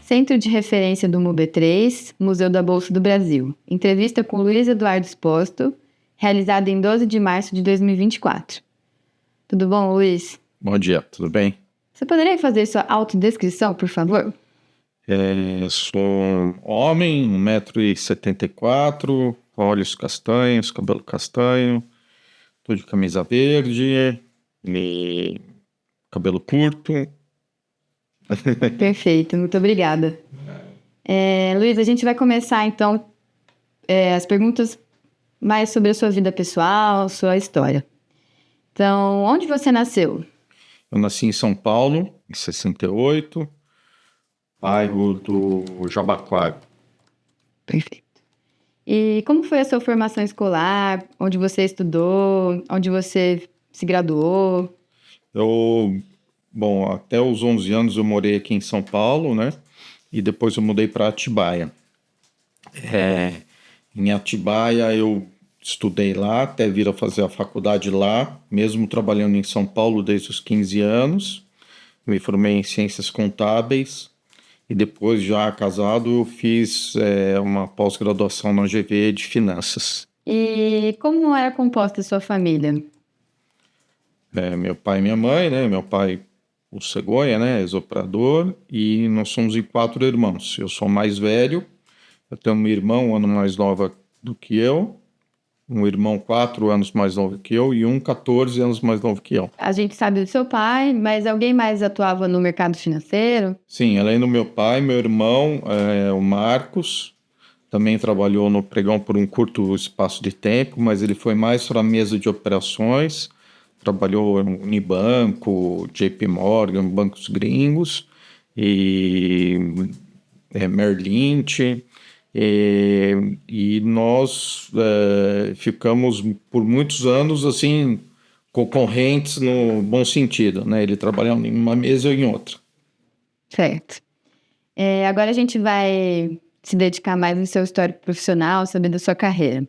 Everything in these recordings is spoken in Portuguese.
Centro de Referência do MUB3, Museu da Bolsa do Brasil. Entrevista com Luiz Eduardo Exposto, realizada em 12 de março de 2024. Tudo bom, Luiz? Bom dia, tudo bem? Você poderia fazer sua autodescrição, por favor? Sou homem, 1,74 m, olhos castanhos, cabelo castanho, tô de camisa verde, e cabelo curto. Perfeito, muito obrigada. Luiz, a gente vai começar então as perguntas mais sobre a sua vida pessoal, sua história. Então, onde você nasceu? Eu nasci em São Paulo, em 68, bairro do Jabaquara. Perfeito. E como foi a sua formação escolar? Onde você estudou? Onde você se graduou? Bom, até os 11 anos eu morei aqui em São Paulo, né? E depois eu mudei para Atibaia. Em Atibaia eu estudei lá, até vir a fazer a faculdade lá, mesmo trabalhando em São Paulo desde os 15 anos. Me formei em Ciências Contábeis e depois, já casado, eu fiz uma pós-graduação na UGV de Finanças. E como era composta a sua família? Meu pai e minha mãe, né? Meu pai, o cegonha, né? Ex-operador, e nós somos em 4 irmãos. Eu sou o mais velho, eu tenho uma irmã 1 ano mais nova do que eu, um irmão 4 anos mais novo que eu e um 14 anos mais novo que eu. A gente sabe do seu pai, mas alguém mais atuava no mercado financeiro? Sim, além do meu pai, meu irmão, o Marcos, também trabalhou no pregão por um curto espaço de tempo, mas ele foi mais para a mesa de operações, trabalhou no Unibanco, JP Morgan, bancos gringos, e Merrill Lynch, e nós ficamos por muitos anos assim concorrentes no bom sentido, né? Ele trabalhava em uma mesa e em outra. Certo. Agora a gente vai se dedicar mais no seu histórico profissional, saber da sua carreira.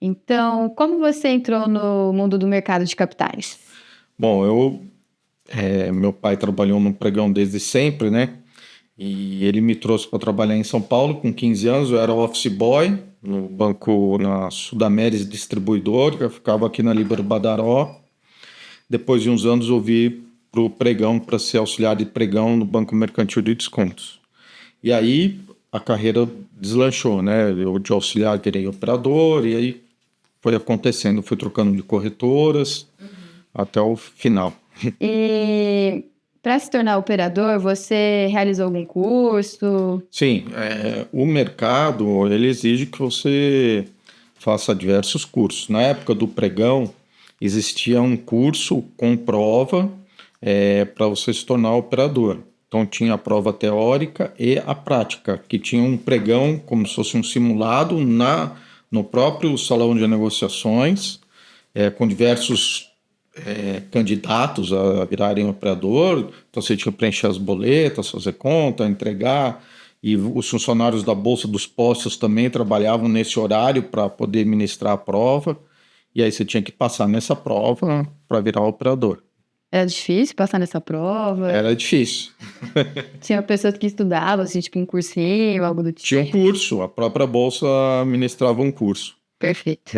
Então, como você entrou no mundo do mercado de capitais? Bom, meu pai trabalhou no pregão desde sempre, né? E ele me trouxe para trabalhar em São Paulo com 15 anos. Eu era office boy no banco, na Sudameris Distribuidor, que eu ficava aqui na Líbero Badaró. Depois de uns anos eu vim para o pregão, para ser auxiliar de pregão no Banco Mercantil de Descontos. E aí a carreira deslanchou, né? Eu de auxiliar virei operador e aí foi acontecendo. Fui trocando de corretoras até o final. E para se tornar operador, você realizou algum curso? Sim, o mercado ele exige que você faça diversos cursos. Na época do pregão, existia um curso com prova para você se tornar operador. Então tinha a prova teórica e a prática, que tinha um pregão como se fosse um simulado no próprio salão de negociações, com diversos candidatos a virarem operador. Então você tinha que preencher as boletas, fazer conta, entregar, e os funcionários da Bolsa dos Postos também trabalhavam nesse horário para poder ministrar a prova, e aí você tinha que passar nessa prova para virar operador. Era difícil passar nessa prova? Era difícil. Tinha pessoas que estudavam, assim, tipo, em cursinho, algo do tipo? Tinha um curso, a própria Bolsa ministrava um curso. Perfeito.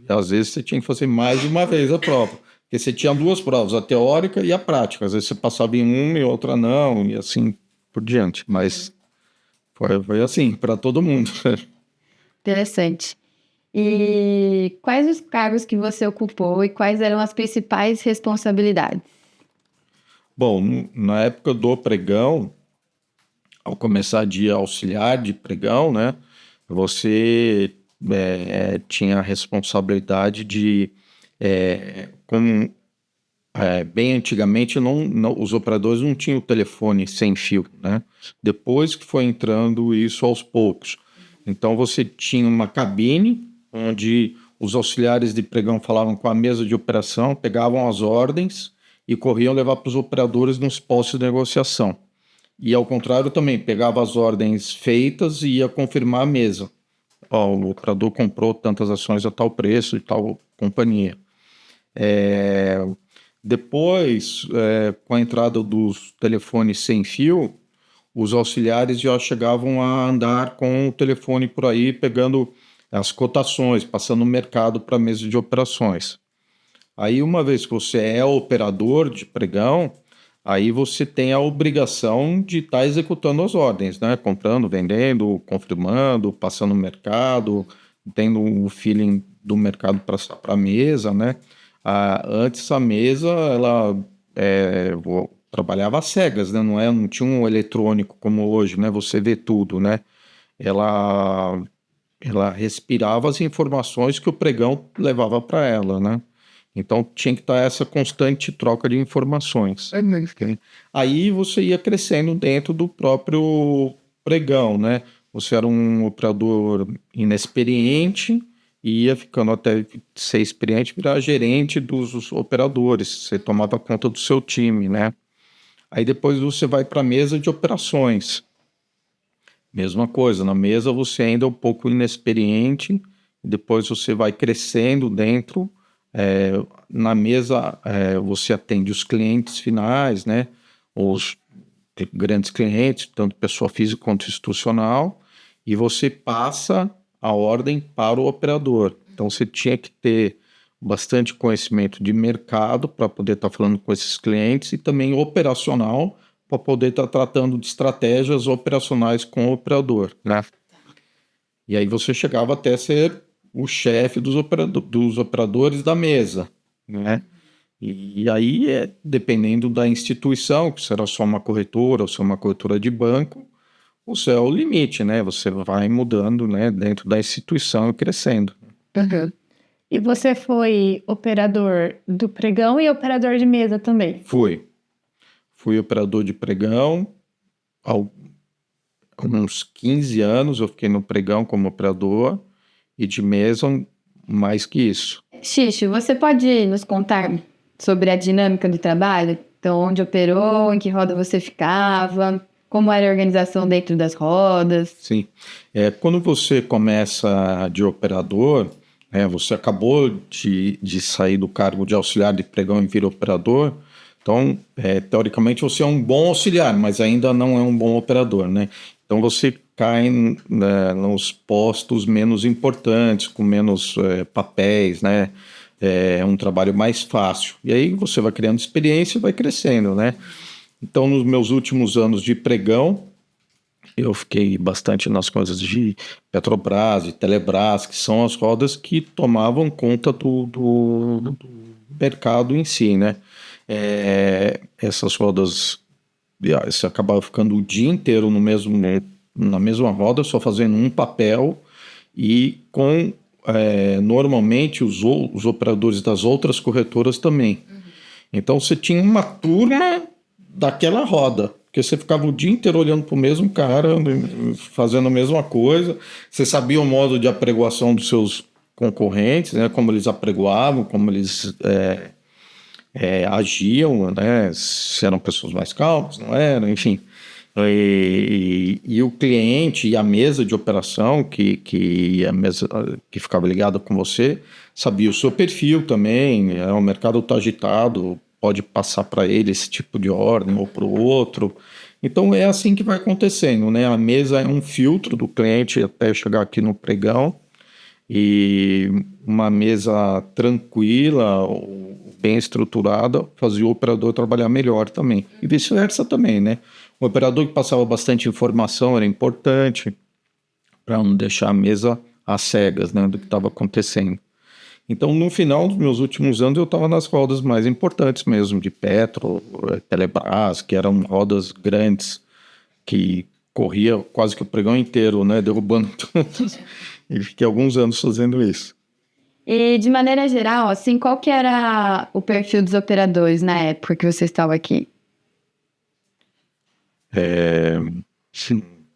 Às vezes você tinha que fazer mais de uma vez a prova, porque você tinha 2 provas, a teórica e a prática. Às vezes você passava em uma e outra não, e assim por diante. Mas foi assim, para todo mundo. Interessante. E quais os cargos que você ocupou e quais eram as principais responsabilidades? Bom, na época do pregão, ao começar de auxiliar de pregão, né, você tinha a responsabilidade de, bem antigamente, os operadores não tinham o telefone sem fio, né? Depois que foi entrando isso aos poucos. Então você tinha uma cabine onde os auxiliares de pregão falavam com a mesa de operação, pegavam as ordens e corriam levar para os operadores nos postos de negociação. E ao contrário também, pegava as ordens feitas e ia confirmar a mesa. O operador comprou tantas ações a tal preço de tal companhia. Depois, com a entrada dos telefones sem fio, os auxiliares já chegavam a andar com o telefone por aí, pegando as cotações, passando o mercado para a mesa de operações. Aí, uma vez que você é operador de pregão, aí você tem a obrigação de estar executando as ordens, né? Comprando, vendendo, confirmando, passando o mercado, tendo o feeling do mercado para a mesa, né? Antes a mesa, ela trabalhava às cegas, né? Não tinha um eletrônico como hoje, né? Você vê tudo, né? Ela, ela respirava as informações que o pregão levava para ela, né? Então tinha que estar essa constante troca de informações. Okay? Aí você ia crescendo dentro do próprio pregão, né? Você era um operador inexperiente e ia ficando até ser experiente, virar gerente dos operadores. Você tomava conta do seu time, né? Aí depois você vai para a mesa de operações. Mesma coisa, na mesa você ainda é um pouco inexperiente, depois você vai crescendo dentro. Na mesa você atende os clientes finais, né? Os grandes clientes, tanto pessoa física quanto institucional, e você passa a ordem para o operador. Então você tinha que ter bastante conhecimento de mercado para poder estar falando com esses clientes e também operacional para poder estar tratando de estratégias operacionais com o operador, né? E aí você chegava até ser o chefe dos operadores da mesa, né? E aí, dependendo da instituição, que será só uma corretora ou se é uma corretora de banco, o céu é o limite, né? Você vai mudando, né, dentro da instituição e crescendo. Uhum. E você foi operador do pregão e operador de mesa também? Fui operador de pregão há uns 15 anos, eu fiquei no pregão como operador e de mesa mais que isso. Xixi, você pode nos contar sobre a dinâmica do trabalho? Então, onde operou, em que roda você ficava, como era a organização dentro das rodas? Sim. Quando você começa de operador, você acabou de sair do cargo de auxiliar de pregão e vira operador, então, teoricamente, você é um bom auxiliar, mas ainda não é um bom operador, né? Então, você cai nos postos menos importantes, com menos papéis, né? É um trabalho mais fácil. E aí você vai criando experiência e vai crescendo, né? Então, nos meus últimos anos de pregão, eu fiquei bastante nas coisas de Petrobras, de Telebrás, que são as rodas que tomavam conta do mercado em si, né? Essas rodas, você acabava ficando o dia inteiro na mesma roda, só fazendo um papel e com normalmente os operadores das outras corretoras também. Então você tinha uma turma daquela roda, porque você ficava o dia inteiro olhando para o mesmo cara, fazendo a mesma coisa, você sabia o modo de apregoação dos seus concorrentes, né, como eles apregoavam, como eles agiam, né, se eram pessoas mais calmas, não eram, enfim. E o cliente e a mesa de operação que ficava ligada com você sabia o seu perfil também, o mercado está agitado, pode passar para ele esse tipo de ordem ou para o outro. Então é assim que vai acontecendo, né? A mesa é um filtro do cliente até chegar aqui no pregão, e uma mesa tranquila, bem estruturada, fazia o operador trabalhar melhor também. E vice-versa também, né? O operador que passava bastante informação era importante para não deixar a mesa às cegas, né, do que estava acontecendo. Então, no final dos meus últimos anos, eu estava nas rodas mais importantes mesmo, de Petro, Telebrás, que eram rodas grandes, que corria quase que o pregão inteiro, né, derrubando tudo. E fiquei alguns anos fazendo isso. E, de maneira geral, assim, qual que era o perfil dos operadores na época que você estava aqui?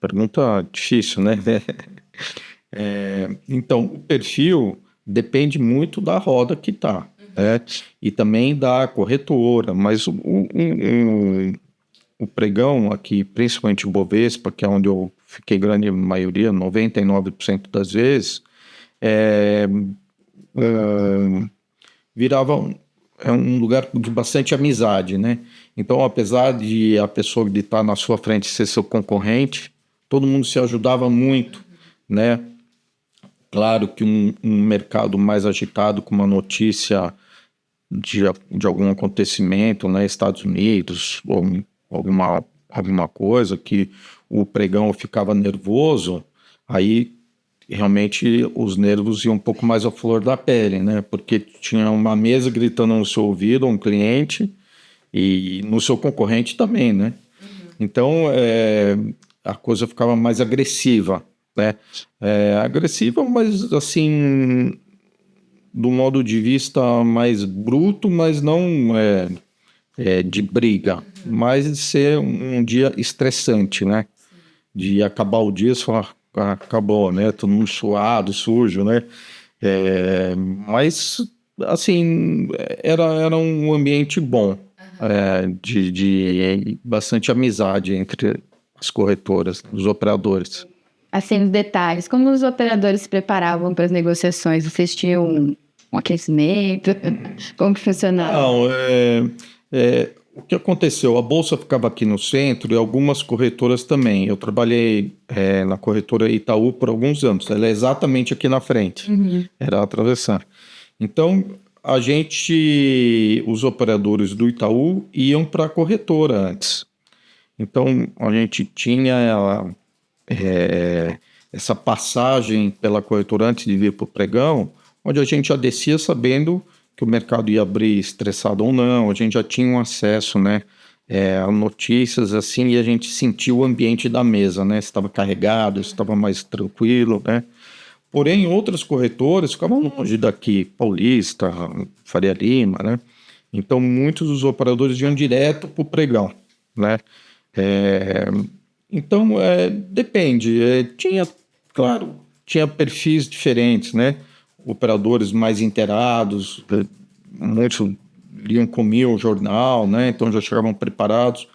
Pergunta difícil, né? Então, o perfil depende muito da roda que está, né? E também da corretora, mas o pregão aqui, principalmente o Bovespa, que é onde eu fiquei grande maioria, 99% das vezes, virava é um lugar de bastante amizade, né? Então, apesar de a pessoa de estar na sua frente ser seu concorrente, todo mundo se ajudava muito, né? Claro que um mercado mais agitado, com uma notícia de algum acontecimento, né, Estados Unidos, ou alguma coisa que o pregão ficava nervoso, aí realmente os nervos iam um pouco mais à flor da pele, né? Porque tinha uma mesa gritando no seu ouvido, um cliente, e no seu concorrente também, né? Então, a coisa ficava mais agressiva, né? Agressiva, mas assim, do modo de vista mais bruto, mas não de briga, mas de ser um dia estressante, né? De acabar o dia e falar, acabou, né? Todo mundo suado, sujo, né? Mas, assim, era um ambiente bom, de bastante amizade entre as corretoras, os operadores. Assim, os detalhes. Como os operadores se preparavam para as negociações? Vocês tinham um aquecimento? Como que funcionava? Não, o que aconteceu? A bolsa ficava aqui no centro e algumas corretoras também. Eu trabalhei na corretora Itaú por alguns anos. Ela é exatamente aqui na frente. Era atravessar. Então, os operadores do Itaú iam para a corretora antes. Então, a gente tinha essa passagem pela corretora antes de vir para o pregão, onde a gente já descia sabendo que o mercado ia abrir estressado ou não, a gente já tinha um acesso, né, a notícias assim, e a gente sentia o ambiente da mesa, né, se estava carregado, se estava mais tranquilo, né. Porém, outras corretoras ficavam longe daqui, Paulista, Faria Lima, né, então muitos dos operadores iam direto para o pregão, né. Então, depende, claro, tinha perfis diferentes, né, operadores mais inteirados, muitos liam comiam o jornal, né? Então já chegavam preparados.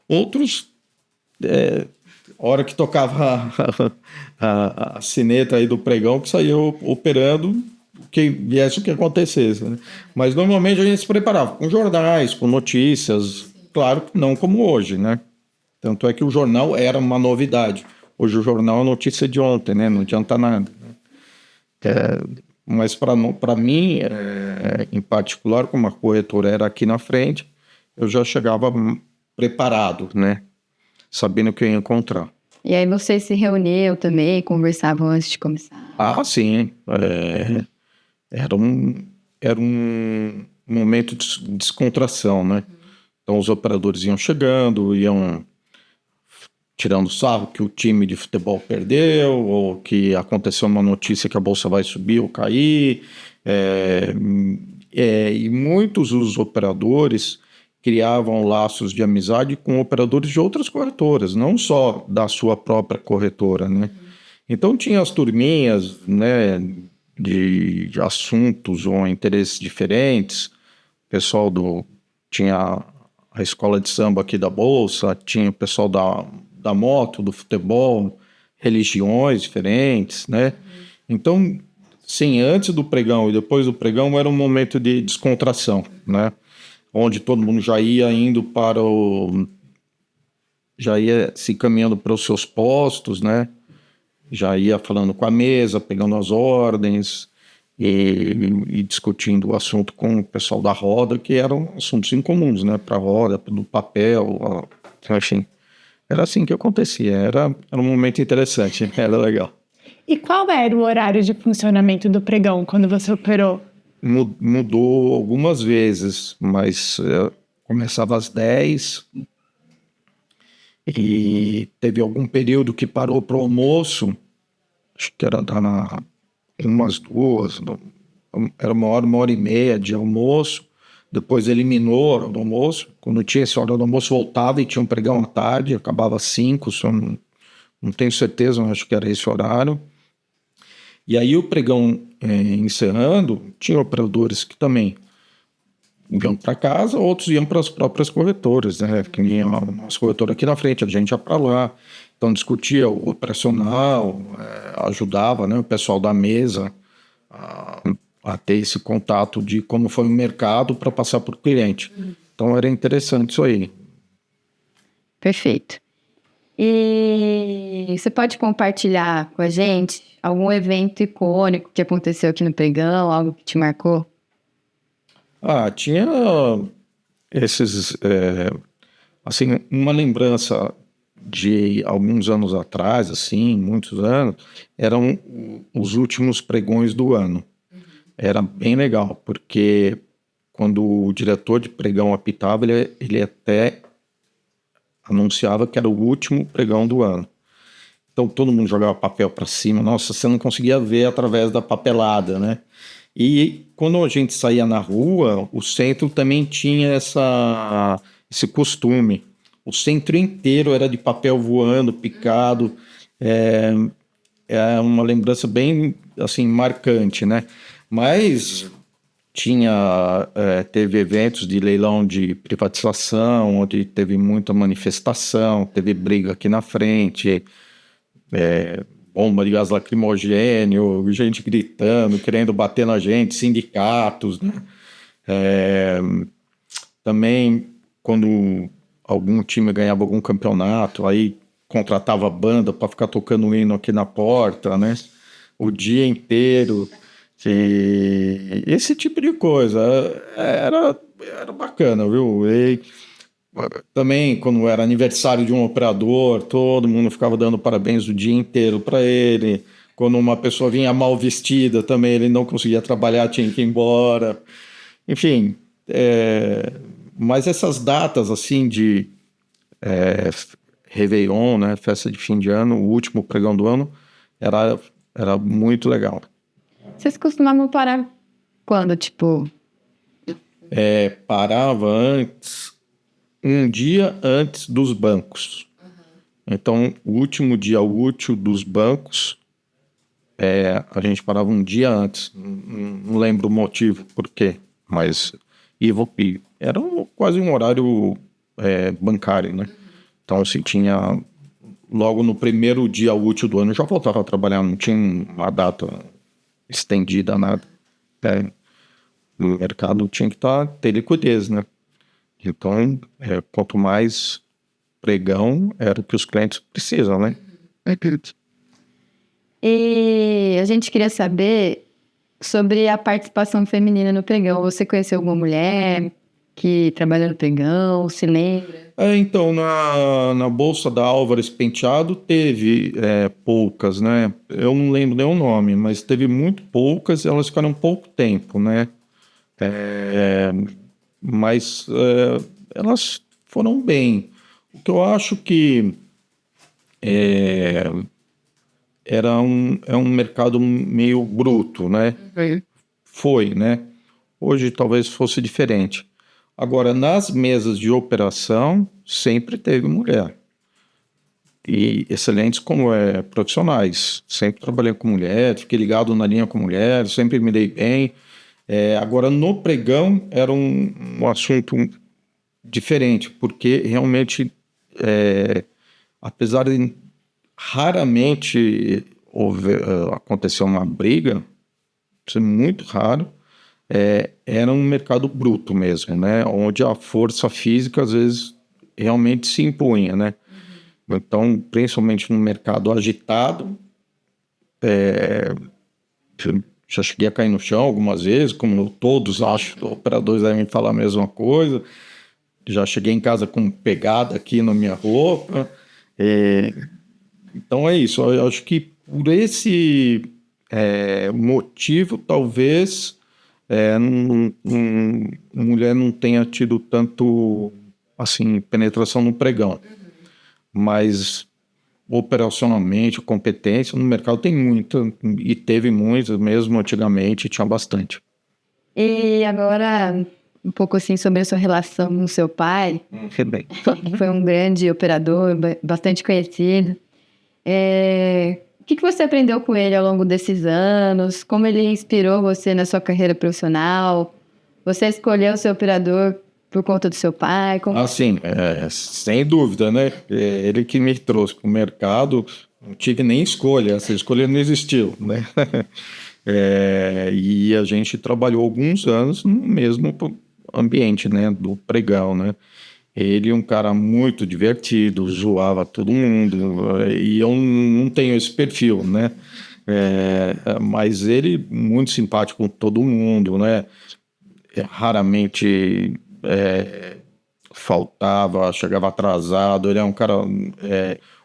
Outros, hora que tocava a sineta aí do pregão, que saía operando, que viesse o que acontecesse, né? Mas normalmente a gente se preparava com jornais, com notícias, claro que não como hoje, né? Tanto é que o jornal era uma novidade. Hoje o jornal é notícia de ontem, né? Não adianta nada. Mas para mim, em particular, como a corretora era aqui na frente, eu já chegava preparado, né? Sabendo o que eu ia encontrar. E aí vocês se reuniam também, conversavam antes de começar? Ah, sim. Era um momento de descontração, né? Então os operadores iam chegando, iam tirando sarro que o time de futebol perdeu, ou que aconteceu uma notícia que a bolsa vai subir ou cair. E muitos dos operadores criavam laços de amizade com operadores de outras corretoras, não só da sua própria corretora, né? Então tinha as turminhas, né, de assuntos ou interesses diferentes. O pessoal tinha a escola de samba aqui da bolsa, tinha o pessoal da moto, do futebol, religiões diferentes, né? Então, sim, antes do pregão e depois do pregão era um momento de descontração, né? Onde todo mundo já ia se caminhando para os seus postos, né? Já ia falando com a mesa, pegando as ordens e discutindo o assunto com o pessoal da roda, que eram assuntos incomuns, né? Para a roda, do papel, enfim. Era assim que acontecia, era um momento interessante, era legal. E qual era o horário de funcionamento do pregão quando você operou? Mudou algumas vezes, mas começava às 10 e teve algum período que parou para o almoço, acho que era umas 2, era 1 hora e meia de almoço. Depois eliminou a hora do almoço. Quando tinha essa hora do almoço, voltava e tinha um pregão à tarde, acabava às 5, só não tenho certeza, mas acho que era esse horário. E aí o pregão encerrando, tinha operadores que também iam para casa, outros iam para as próprias corretoras, né? Que iam as corretoras aqui na frente, a gente ia para lá. Então discutia o operacional, ajudava, né, o pessoal da mesa a a ter esse contato de como foi o mercado para passar por cliente. Então era interessante isso aí. Perfeito. E você pode compartilhar com a gente algum evento icônico que aconteceu aqui no Pregão, algo que te marcou? Tinha esses, assim, uma lembrança de alguns anos atrás, assim, muitos anos, eram os últimos pregões do ano. Era bem legal, porque quando o diretor de pregão apitava, ele até anunciava que era o último pregão do ano. Então todo mundo jogava papel para cima, nossa, você não conseguia ver através da papelada, né? E quando a gente saía na rua, o centro também tinha esse costume. O centro inteiro era de papel voando, picado. É uma lembrança bem, assim, marcante, né? Mas teve eventos de leilão de privatização, onde teve muita manifestação, teve briga aqui na frente, bomba de gás lacrimogênio, gente gritando, querendo bater na gente, sindicatos, né? Também, quando algum time ganhava algum campeonato, aí contratava banda para ficar tocando o hino aqui na porta, né? O dia inteiro. E esse tipo de coisa era bacana, viu? E também, quando era aniversário de um operador, todo mundo ficava dando parabéns o dia inteiro para ele. Quando uma pessoa vinha mal vestida, também ele não conseguia trabalhar, tinha que ir embora. Enfim, mas essas datas assim de Réveillon, né, festa de fim de ano, o último pregão do ano, era muito legal. Vocês costumavam parar quando, tipo? Parava um dia antes dos bancos. Então, o último dia útil dos bancos, a gente parava um dia antes. Não lembro o motivo, por quê, mas era quase um horário bancário, né? Então, assim, tinha... Logo no primeiro dia útil do ano, eu já voltava a trabalhar, não tinha uma data estendida, nada. No mercado tinha que ter liquidez, né? Então, quanto mais pregão, era o que os clientes precisam, né? E a gente queria saber sobre a participação feminina no pregão. Você conheceu alguma mulher que trabalha no pregão, se lembra? Então, na Bolsa da Álvares Penteado teve poucas, né? Eu não lembro nem o nome, mas teve muito poucas, elas ficaram pouco tempo, né? Mas elas foram bem. O que eu acho que é um mercado meio bruto, né? Foi, né? Hoje talvez fosse diferente. Agora, nas mesas de operação, sempre teve mulher. E excelentes como profissionais. Sempre trabalhei com mulher, fiquei ligado na linha com mulher, sempre me dei bem. Agora, no pregão, era um assunto diferente, porque realmente, apesar de raramente acontecer uma briga, isso é muito raro, era um mercado bruto mesmo, né? Onde a força física, às vezes, realmente se impunha, né? Então, principalmente no mercado agitado, já cheguei a cair no chão algumas vezes, como todos acho, operadores devem falar a mesma coisa. Já cheguei em casa com pegada aqui na minha roupa. Então é isso, eu acho que por esse motivo, talvez mulher não tenha tido tanto assim, penetração no pregão. Mas operacionalmente, competência no mercado tem muita, e teve muita, mesmo antigamente tinha bastante. E agora, um pouco assim sobre a sua relação com o seu pai, Bem. que foi um grande operador, bastante conhecido. O que você aprendeu com ele ao longo desses anos? Como ele inspirou você na sua carreira profissional? Você escolheu ser operador por conta do seu pai? Sim, sem dúvida, né? Ele que me trouxe para o mercado, não tive nem escolha, essa escolha não existiu, né? E a gente trabalhou alguns anos no mesmo ambiente, né, do pregão, né? Ele é um cara muito divertido, zoava todo mundo, e eu não tenho esse perfil, né? Mas ele muito simpático com todo mundo, né? Raramente faltava, chegava atrasado. Ele é um cara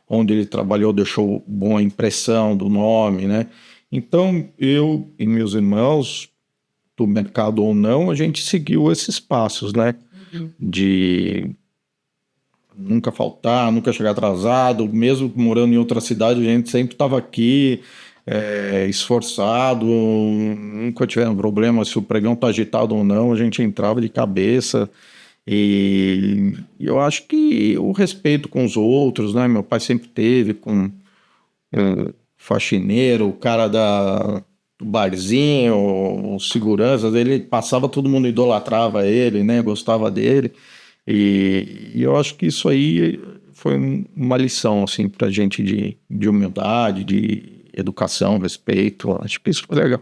onde ele trabalhou deixou boa impressão do nome, né? Então eu e meus irmãos, do mercado ou não, a gente seguiu esses passos, né? De nunca faltar, nunca chegar atrasado, mesmo morando em outra cidade, a gente sempre estava aqui, esforçado, nunca tivemos problema se o pregão está agitado ou não, a gente entrava de cabeça. E eu acho que o respeito com os outros, né? Meu pai sempre teve com faxineiro, o cara do barzinho, os seguranças, ele passava, todo mundo idolatrava ele, né? Gostava dele. E eu acho que isso aí foi uma lição, assim, pra gente de humildade, de educação, respeito. Acho que isso foi legal.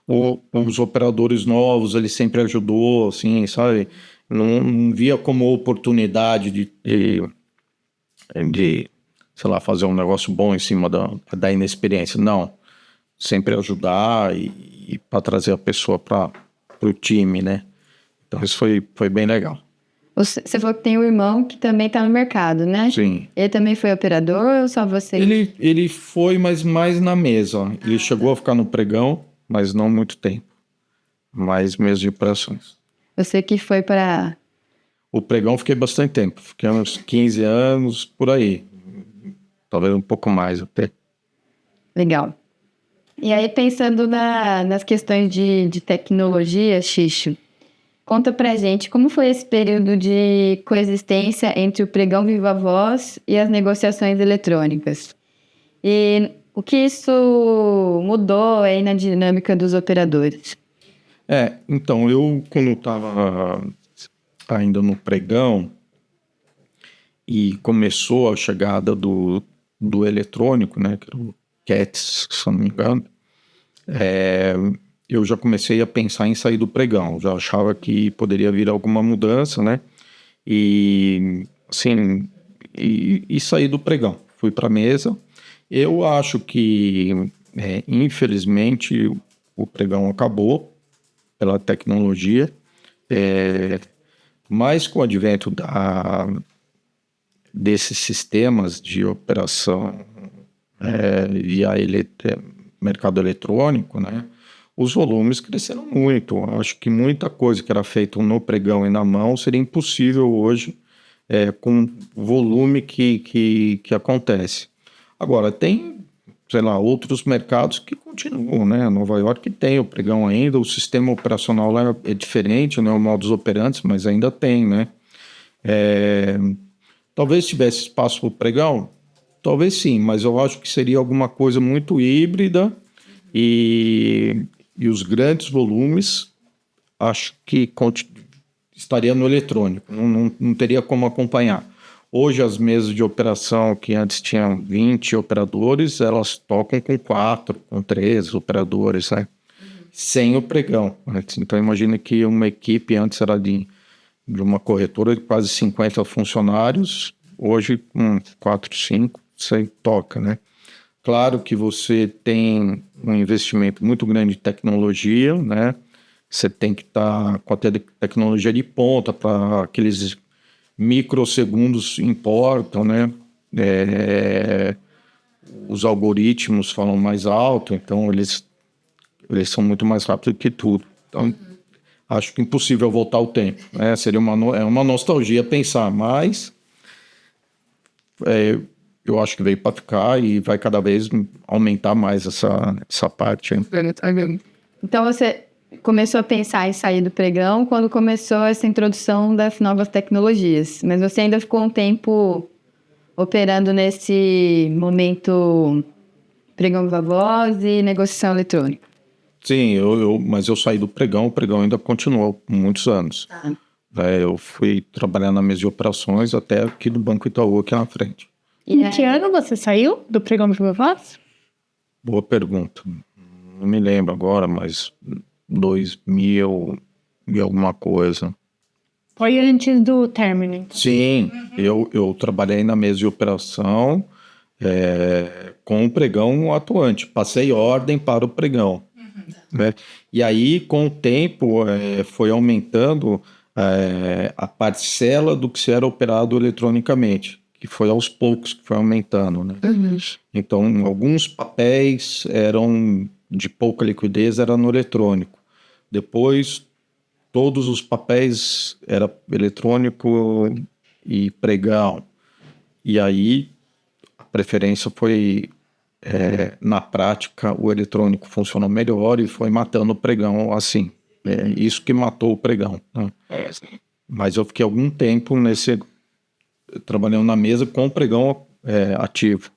Os operadores novos, ele sempre ajudou, assim, sabe? Não via como oportunidade de, sei lá, fazer um negócio bom em cima da inexperiência. Não. Sempre ajudar e para trazer a pessoa para o time, né? Então isso foi bem legal. Você falou que tem um irmão que também está no mercado, né? Sim. Ele também foi operador ou só você? Ele foi, mas mais na mesa. Ó. Ele chegou a ficar no pregão, mas não muito tempo. Mais mesa de operações. Você que foi para... O pregão fiquei bastante tempo. Fiquei uns 15 anos, por aí. Talvez um pouco mais até. Legal. E aí, pensando nas questões de tecnologia, Xixo, conta pra gente como foi esse período de coexistência entre o pregão viva voz e as negociações eletrônicas. E o que isso mudou aí na dinâmica dos operadores? Então, eu quando estava ainda no pregão e começou a chegada do eletrônico, né, que era o CATS, se eu não me engano, eu já comecei a pensar em sair do pregão, já achava que poderia vir alguma mudança, né, e assim, e sair do pregão, fui para a mesa. Eu acho que, infelizmente, o pregão acabou pela tecnologia, mas com o advento desses sistemas de operação e mercado eletrônico, né, os volumes cresceram muito. Acho que muita coisa que era feita no pregão e na mão seria impossível hoje com o volume que acontece. Agora, tem, sei lá, outros mercados que continuam, né? Nova York tem o pregão ainda, o sistema operacional lá é diferente, né? O modus operandi, mas ainda tem, né? Talvez tivesse espaço para o pregão, talvez sim, mas eu acho que seria alguma coisa muito híbrida e os grandes volumes, acho que estaria no eletrônico, não teria como acompanhar. Hoje as mesas de operação que antes tinham 20 operadores, elas tocam com 4, com 3 operadores, né? Sem o pregão. Então imagina que uma equipe antes era de uma corretora de quase 50 funcionários, hoje com 4, 5, você toca, né? Claro que você tem um investimento muito grande em tecnologia, né? Você tem que estar com a tecnologia de ponta para aqueles microsegundos importam, né? Os algoritmos falam mais alto, então eles são muito mais rápidos que tudo. Então, acho que é impossível voltar ao tempo, né? Seria uma nostalgia pensar, mas eu acho que veio para ficar e vai cada vez aumentar mais essa parte. Então você começou a pensar em sair do pregão quando começou essa introdução das novas tecnologias, mas você ainda ficou um tempo operando nesse momento pregão viva voz e negociação eletrônica. Sim, mas eu saí do pregão, o pregão ainda continuou por muitos anos. Eu fui trabalhar na mesa de operações até aqui do Banco Itaú, aqui na frente. Em que ano você saiu do pregão viva voz? Boa pergunta. não me lembro agora, mas 2000 e alguma coisa. Foi antes do término. Sim, eu trabalhei na mesa de operação com o pregão atuante. Passei ordem para o pregão. Né? E aí, com o tempo, foi aumentando a parcela do que se era operado eletronicamente, que foi aos poucos que foi aumentando. Né? Então, alguns papéis eram de pouca liquidez, era no eletrônico. Depois, todos os papéis era eletrônico e pregão. E aí, a preferência foi, na prática, o eletrônico funcionou melhor e foi matando o pregão assim. Isso que matou o pregão. Né? Mas eu fiquei algum tempo trabalhando na mesa com o pregão ativo.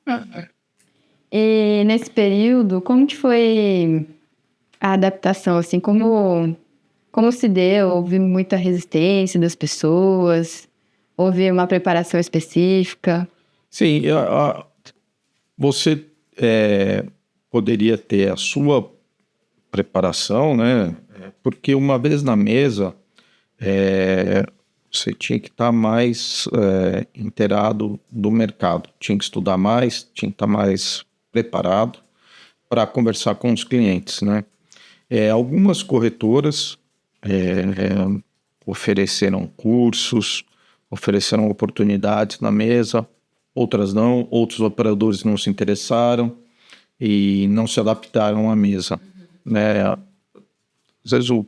E nesse período, como que foi a adaptação, assim, como se deu? Houve muita resistência das pessoas? Houve uma preparação específica? Sim, você poderia ter a sua preparação, né? Porque uma vez na mesa, você tinha que estar mais inteirado do mercado, tinha que estudar mais, tinha que estar mais preparado para conversar com os clientes, né? Algumas corretoras ofereceram cursos, ofereceram oportunidades na mesa, outras não, outros operadores não se interessaram e não se adaptaram à mesa. Né? Às vezes um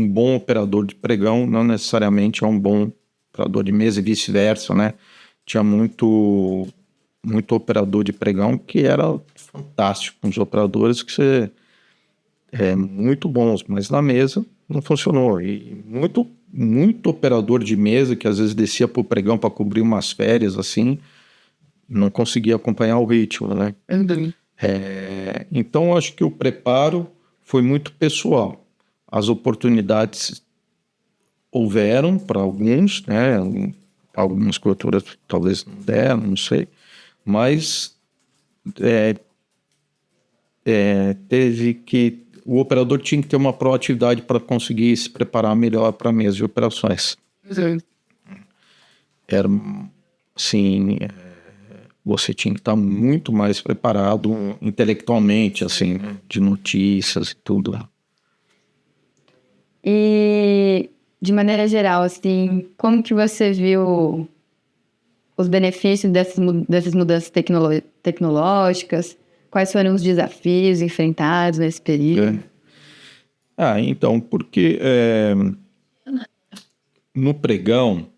bom operador de pregão não necessariamente é um bom operador de mesa e vice-versa, né? Tinha muito operador de pregão que era fantástico, uns operadores que muito bons, mas na mesa não funcionou. E muito operador de mesa que às vezes descia para o pregão para cobrir umas férias assim, não conseguia acompanhar o ritmo, né? Então acho que o preparo foi muito pessoal. As oportunidades houveram para alguns, né? Algumas corretoras talvez não deram, não sei, mas o operador tinha que ter uma proatividade para conseguir se preparar melhor para a mesa de operações. Era assim, você tinha que estar muito mais preparado intelectualmente, assim, de notícias e tudo. E, de maneira geral, assim, como que você viu os benefícios dessas mudanças tecnológicas? Quais foram os desafios enfrentados nesse período? Então, porque no pregão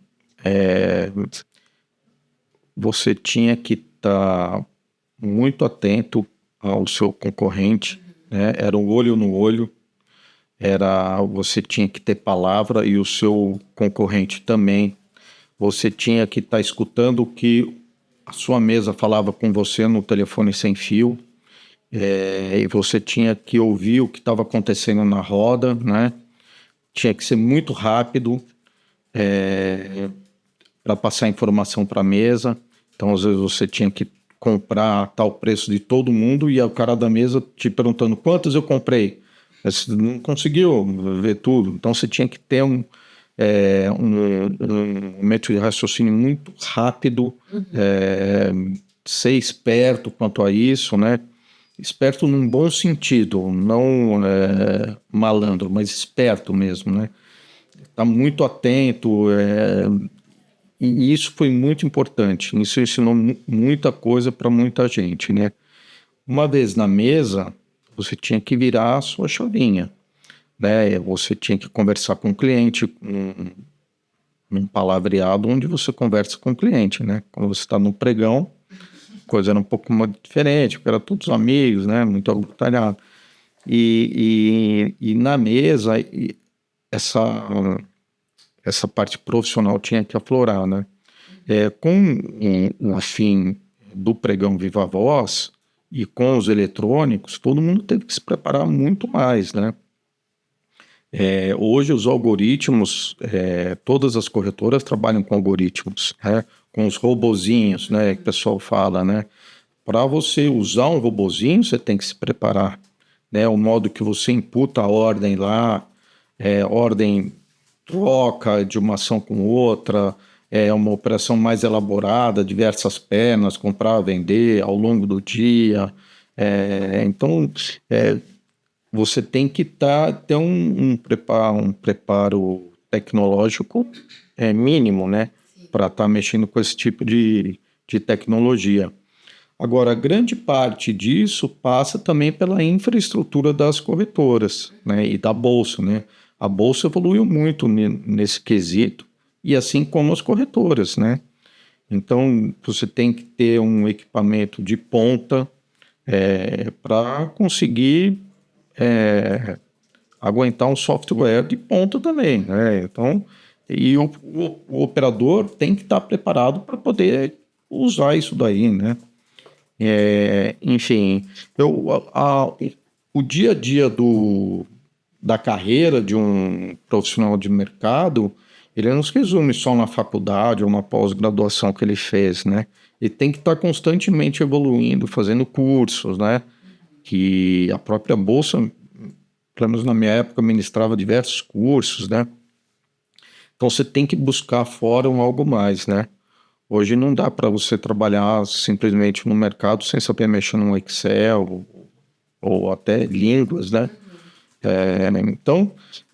você tinha que estar muito atento ao seu concorrente, né? Era um olho no olho, você tinha que ter palavra e o seu concorrente também. Você tinha que estar escutando o que a sua mesa falava com você no telefone sem fio, e você tinha que ouvir o que estava acontecendo na roda, né? Tinha que ser muito rápido para passar informação para a mesa. Então, às vezes, você tinha que comprar a tal preço de todo mundo e o cara da mesa te perguntando quantas eu comprei. Você não conseguiu ver tudo. Então, você tinha que ter um método de raciocínio muito rápido, ser esperto quanto a isso, né? Esperto num bom sentido, não malandro, mas esperto mesmo, né? Tá muito atento, e isso foi muito importante. Isso ensinou muita coisa para muita gente, né? Uma vez na mesa, você tinha que virar a sua chavinha, né? Você tinha que conversar com o cliente, num palavreado onde você conversa com o cliente, né? Quando você está no pregão, a coisa era um pouco diferente, porque eram todos amigos, né? Muito agutalhado. E na mesa, essa parte profissional tinha que aflorar, né? Com o fim do pregão Viva Voz e com os eletrônicos, todo mundo teve que se preparar muito mais, né? Hoje os algoritmos, todas as corretoras trabalham com algoritmos, né? Com os robozinhos, né? Que o pessoal fala, né? Para você usar um robozinho, você tem que se preparar. né? O modo que você imputa a ordem lá, ordem troca de uma ação com outra, é uma operação mais elaborada, diversas pernas, comprar, vender ao longo do dia. Então, você tem que ter um preparo tecnológico mínimo, né? Para estar mexendo com esse tipo de tecnologia. Agora, grande parte disso passa também pela infraestrutura das corretoras, né, e da Bolsa, né? A Bolsa evoluiu muito nesse quesito, e assim como as corretoras, né? Então, você tem que ter um equipamento de ponta para conseguir aguentar um software de ponta também, né? Então, e o operador tem que estar preparado para poder usar isso daí, né? Enfim, o dia a dia da carreira de um profissional de mercado, ele não se resume só na faculdade ou na pós-graduação que ele fez, né? Ele tem que estar constantemente evoluindo, fazendo cursos, né? Que a própria Bolsa, pelo menos na minha época, ministrava diversos cursos, né? Então você tem que buscar fora algo mais, né? Hoje não dá para você trabalhar simplesmente no mercado sem saber mexer no Excel ou até línguas, né? Então,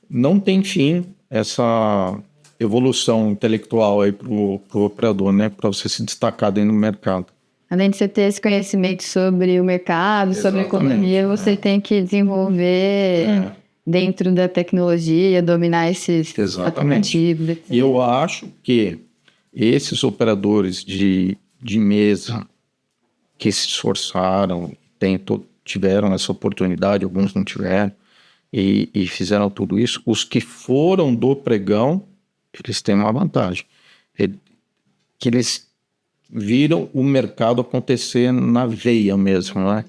não tem fim essa evolução intelectual aí para o operador, né? Para você se destacar dentro do mercado. Além de você ter esse conhecimento sobre o mercado, sobre a economia, você tem que desenvolver dentro da tecnologia, dominar esses aplicativos. Etc. E eu acho que esses operadores de mesa que se esforçaram, tiveram essa oportunidade, alguns não tiveram, e fizeram tudo isso, os que foram do pregão, eles têm uma vantagem, que eles viram o mercado acontecer na veia mesmo, né?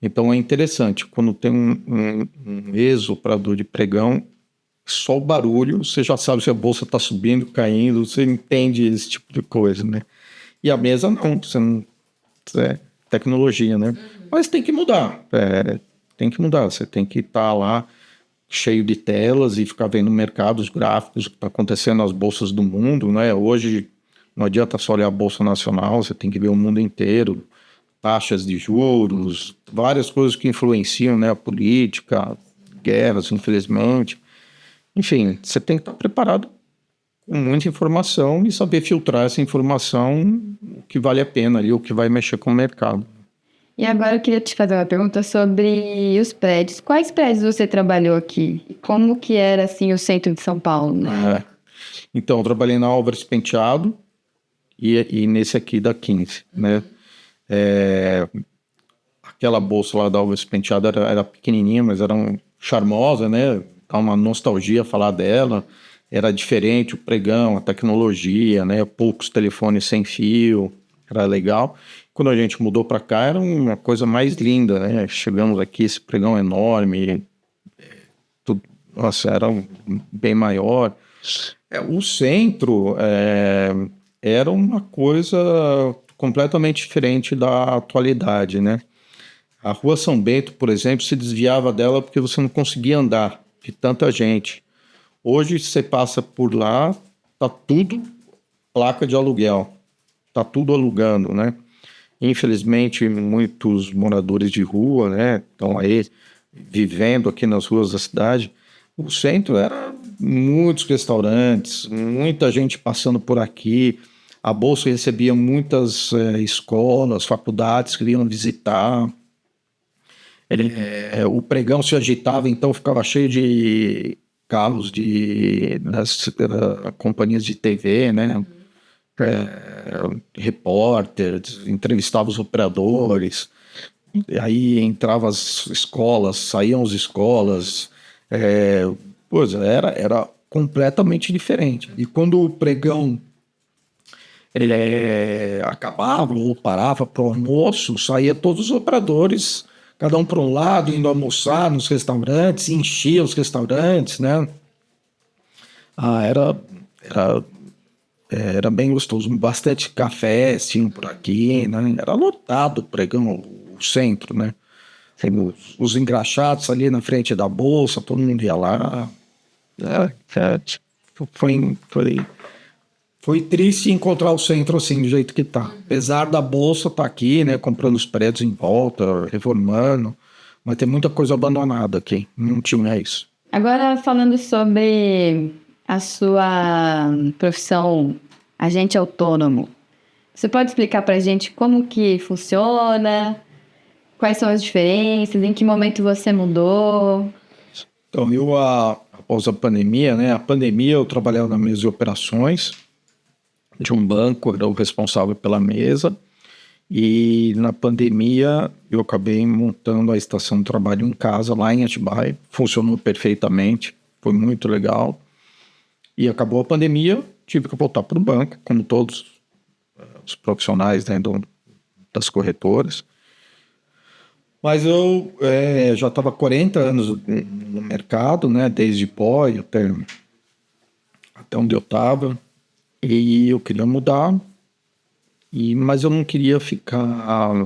Então é interessante, quando tem um ex-operador de pregão, só o barulho, você já sabe se a bolsa está subindo, caindo, você entende esse tipo de coisa, né? E a mesa não, você não tecnologia, né? Mas tem que mudar, você tem que estar lá cheio de telas e ficar vendo mercados gráficos, o que está acontecendo nas bolsas do mundo, né? Hoje não adianta só olhar a Bolsa Nacional, você tem que ver o mundo inteiro, taxas de juros, várias coisas que influenciam, né, a política, guerras, infelizmente. Enfim, você tem que estar preparado com muita informação e saber filtrar essa informação, o que vale a pena ali, o que vai mexer com o mercado. E agora eu queria te fazer uma pergunta sobre os prédios. Quais prédios você trabalhou aqui? E como que era, assim, o centro de São Paulo, né? Então, eu trabalhei na Álvares Penteado e nesse aqui da 15, né? Aquela bolsa lá da Álvares Penteado era pequenininha, mas era charmosa, né? Dá uma nostalgia falar dela. Era diferente o pregão, a tecnologia, né? Poucos telefones sem fio, era legal. Quando a gente mudou para cá, era uma coisa mais linda, né? Chegamos aqui, esse pregão enorme, tudo, nossa, era bem maior. O centro era uma coisa completamente diferente da atualidade, né? A Rua São Bento, por exemplo, se desviava dela porque você não conseguia andar de tanta gente. Hoje você passa por lá, tá tudo placa de aluguel, tá tudo alugando, né? Infelizmente, muitos moradores de rua, né, estão aí vivendo aqui nas ruas da cidade. O centro era muitos restaurantes, muita gente passando por aqui. A Bolsa recebia muitas escolas, faculdades que iam visitar. O pregão se agitava, então ficava cheio de carros das companhias de TV, né? Repórteres, entrevistava os operadores, e aí entrava as escolas, saíam as escolas, era completamente diferente. E quando o pregão ele acabava ou parava para o almoço, saía todos os operadores, cada um para um lado, indo almoçar nos restaurantes, enchia os restaurantes, né? Era bem gostoso, bastante café, assim, por aqui, né? Era lotado o pregão, o centro, né? Tem os engraxatos ali na frente da bolsa, todo mundo ia lá. Foi triste encontrar o centro assim, do jeito que tá. Apesar da bolsa estar aqui, né, comprando os prédios em volta, reformando, mas tem muita coisa abandonada aqui. Não tinha isso. Agora, falando sobre a sua profissão agente autônomo, você pode explicar para a gente como que funciona, quais são as diferenças, em que momento você mudou? Então, após a pandemia, né? A pandemia eu trabalhava na mesa de operações de um banco, era o responsável pela mesa. E na pandemia eu acabei montando a estação de trabalho em casa, lá em Atibaia. Funcionou perfeitamente, foi muito legal. E acabou a pandemia, tive que voltar para o banco, como todos os profissionais, né, das corretoras. Mas eu já estava 40 anos no mercado, né, desde pó até onde eu estava, e eu queria mudar, mas eu não queria ficar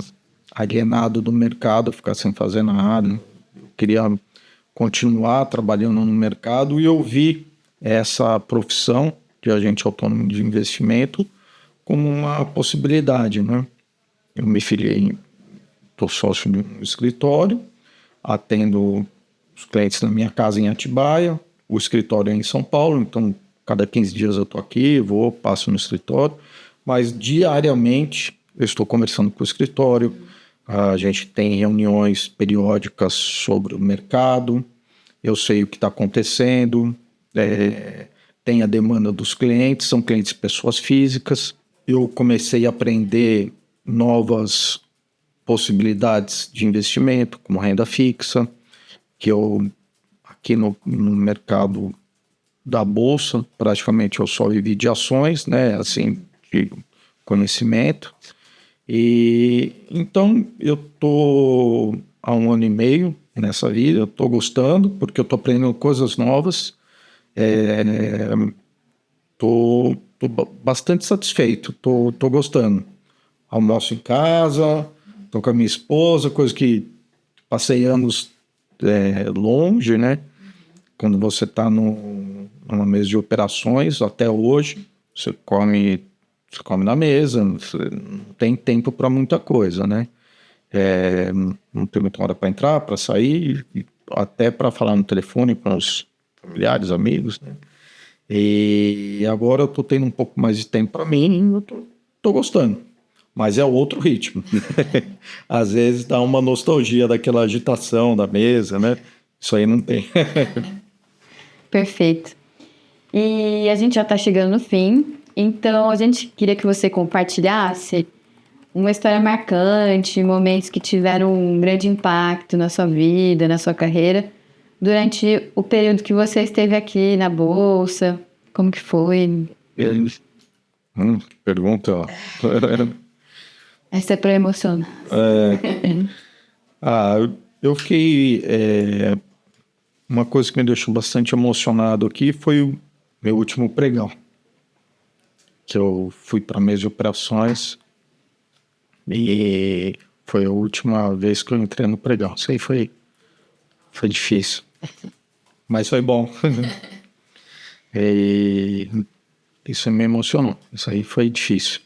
alienado do mercado, ficar sem fazer nada. Eu queria continuar trabalhando no mercado e eu vi essa profissão de agente autônomo de investimento como uma possibilidade, né? Eu me filiei, estou sócio de um escritório, atendo os clientes na minha casa em Atibaia, o escritório é em São Paulo, então cada 15 dias eu estou aqui, passo no escritório, mas diariamente eu estou conversando com o escritório, a gente tem reuniões periódicas sobre o mercado, eu sei o que está acontecendo, tem a demanda dos clientes, são clientes pessoas físicas. Eu comecei a aprender novas possibilidades de investimento, como renda fixa, que eu, aqui no mercado da Bolsa, praticamente eu só vivi de ações, né, assim, de conhecimento. E então eu estou há 1 ano e meio nessa vida, eu estou gostando, porque eu estou aprendendo coisas novas. Tô bastante satisfeito, tô gostando. Almoço em casa, tô com a minha esposa, coisa que passei anos longe, né? Quando você está numa mesa de operações, até hoje, você come na mesa, você não tem tempo para muita coisa, né? Não tem muita hora para entrar, para sair, até para falar no telefone com os familiares, amigos, né? E agora eu tô tendo um pouco mais de tempo para mim, eu tô gostando. Mas é outro ritmo. Às vezes dá uma nostalgia daquela agitação da mesa, né? Isso aí não tem. Perfeito. E a gente já está chegando no fim, então a gente queria que você compartilhasse uma história marcante, momentos que tiveram um grande impacto na sua vida, na sua carreira, durante o período que você esteve aqui na Bolsa. Como que foi? Pergunta. Essa é para emocionar. Eu fiquei... uma coisa que me deixou bastante emocionado aqui foi o meu último pregão. Que eu fui para a mesa de operações e foi a última vez que eu entrei no pregão. Isso aí foi difícil, mas foi bom. E isso me emocionou. Isso aí foi difícil.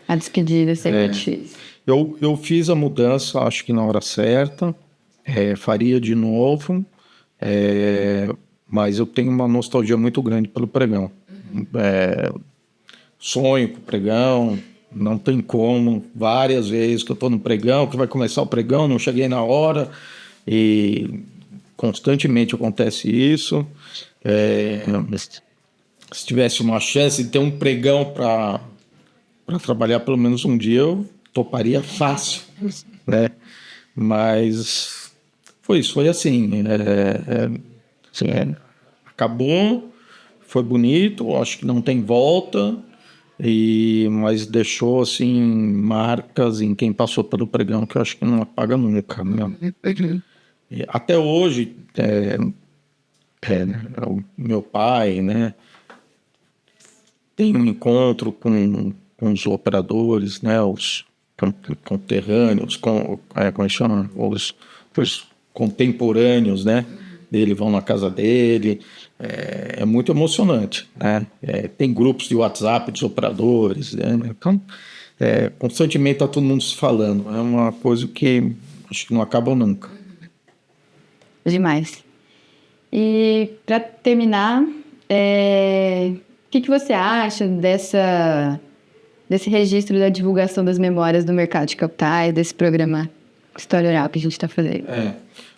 A despedida sempre difícil. Eu fiz a mudança, acho que na hora certa. Faria de novo. Mas eu tenho uma nostalgia muito grande pelo pregão. Sonho com o pregão, não tem como. Várias vezes que eu estou no pregão, que vai começar o pregão, não cheguei na hora. E constantemente acontece isso. Se tivesse uma chance de ter um pregão para trabalhar pelo menos um dia, eu toparia fácil, né? Mas foi isso, foi assim, acabou, foi bonito, acho que não tem volta, mas deixou assim marcas em quem passou pelo pregão que eu acho que não apaga nunca, né? Até hoje, o meu pai, né, tem um encontro com os operadores, né, os conterrâneos, como chama? Os os contemporâneos, né, dele vão na casa dele. É muito emocionante, né? Tem grupos de WhatsApp dos operadores, né? Então, constantemente está todo mundo se falando. É uma coisa que acho que não acaba nunca. Demais. E para terminar, o que você acha desse registro da divulgação das memórias do mercado de capitais, desse programa História Oral que a gente está fazendo?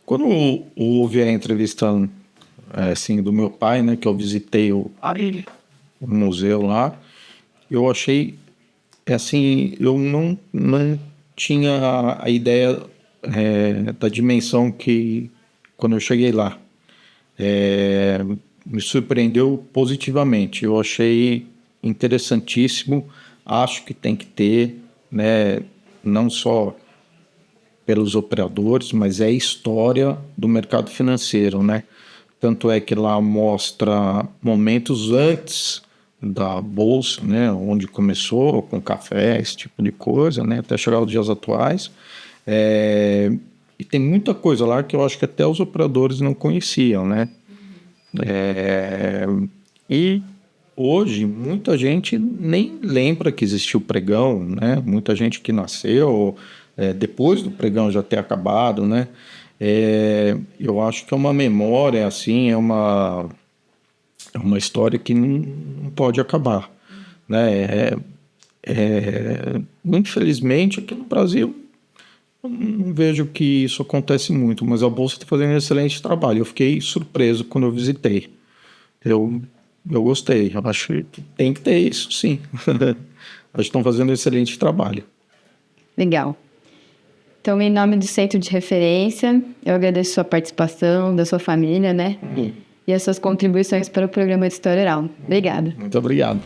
Quando houve a entrevista assim, do meu pai, né, que eu visitei o museu lá, eu achei, assim, eu não tinha a ideia da dimensão que, quando eu cheguei lá, me surpreendeu positivamente. Eu achei interessantíssimo, acho que tem que ter, né, não só pelos operadores, mas é a história do mercado financeiro, né? Tanto é que lá mostra momentos antes da bolsa, né, onde começou com café, esse tipo de coisa, né, até chegar aos dias atuais. E tem muita coisa lá que eu acho que até os operadores não conheciam, né? E hoje muita gente nem lembra que existiu o pregão, né? Muita gente que nasceu depois do pregão já ter acabado, né? Eu acho que é uma memória, assim, é uma história que não pode acabar, né? Infelizmente, aqui no Brasil, eu não vejo que isso acontece muito, mas a Bolsa está fazendo um excelente trabalho. Eu fiquei surpreso quando eu visitei. Eu gostei, eu acho que tem que ter isso, sim. Acho que estão fazendo um excelente trabalho. Legal. Então, em nome do Centro de Referência, eu agradeço a sua participação, da sua família, né? E as suas contribuições para o programa de História Oral. Obrigada. Muito obrigado.